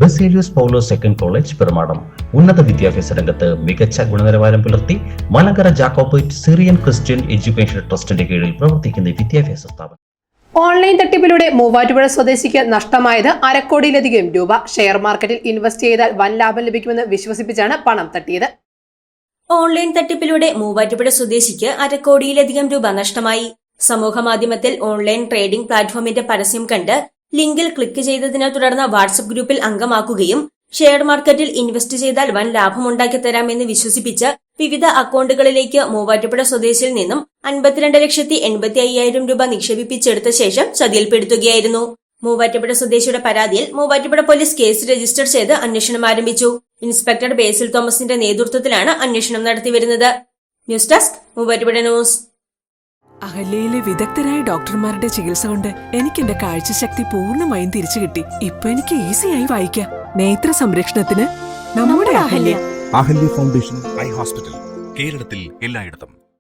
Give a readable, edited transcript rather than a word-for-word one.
ബസേലിയസ് പൗലോസ് second college Perumadam ഉന്നത വിദ്യാഭ്യാസ രംഗത്ത് മികച്ച ഗുണനിലവാരം പുലർത്തി Malankara Jacobite Syrian Christian education ട്രസ്റ്റിന്റെ കീഴിൽ പ്രവർത്തിക്കുന്ന വിദ്യാഭ്യാസ സ്ഥാപനം. ഓൺലൈൻ തട്ടിപ്പിലൂടെ മൂവാറ്റുപുഴ സ്വദേശിക്ക് നഷ്ടമായത് 1/2 കോടിയിലധികം രൂപ. ഷെയർ മാർക്കറ്റിൽ ഇൻവെസ്റ്റ് ചെയ്താൽ വൻ ലാഭം ലഭിക്കുമെന്ന് വിശ്വസിപ്പിച്ചാണ് പണം തട്ടിയത്. ഓൺലൈൻ തട്ടിപ്പിലൂടെ മൂവാറ്റുപുഴ സ്വദേശിക്ക് 1/2 കോടിയിലധികം രൂപ നഷ്ടമായി. സമൂഹ മാധ്യമത്തിൽ ഓൺലൈൻ ട്രേഡിംഗ് പ്ലാറ്റ്ഫോമിന്റെ പരസ്യം കണ്ട് ലിങ്കിൽ ക്ലിക്ക് ചെയ്തതിനെ തുടർന്ന് വാട്സ്ആപ്പ് ഗ്രൂപ്പിൽ അംഗമാക്കുകയും ഷെയർ മാർക്കറ്റിൽ ഇൻവെസ്റ്റ് ചെയ്താൽ വൻ ലാഭമുണ്ടാക്കി തരാമെന്ന് വിശ്വസിപ്പിച്ച് വിവിധ അക്കൌണ്ടുകളിലേക്ക് മൂവാറ്റുപുഴ സ്വദേശിയിൽ നിന്നും 52,85,000 രൂപ നിക്ഷേപിപ്പിച്ചെടുത്ത ശേഷം ചതിയിൽപ്പെടുത്തുകയായിരുന്നു. മൂവാറ്റുപുഴ സ്വദേശിയുടെ പരാതിയിൽ മൂവാറ്റുപുഴ പോലീസ് കേസ് രജിസ്റ്റർ ചെയ്ത് അന്വേഷണം ആരംഭിച്ചു. ഇൻസ്പെക്ടർ ബേസിൽ തോമസിന്റെ നേതൃത്വത്തിലാണ് അന്വേഷണം നടത്തിവരുന്നത്. News desk Muvattupuzha news. അഹല്യയിലെ വിദഗ്ധരായ ഡോക്ടർമാരുടെ ചികിത്സ കൊണ്ട് എനിക്ക് എന്റെ കാഴ്ചശക്തി പൂർണ്ണമായും തിരിച്ചു കിട്ടി. ഇപ്പൊ എനിക്ക് ഈസിയായി വായിക്കാം. നേത്ര സംരക്ഷണത്തിന് നമ്മുടെ Ahalya. Ahalya foundation eye hospital, കേരളത്തിൽ എല്ലായിടത്തും.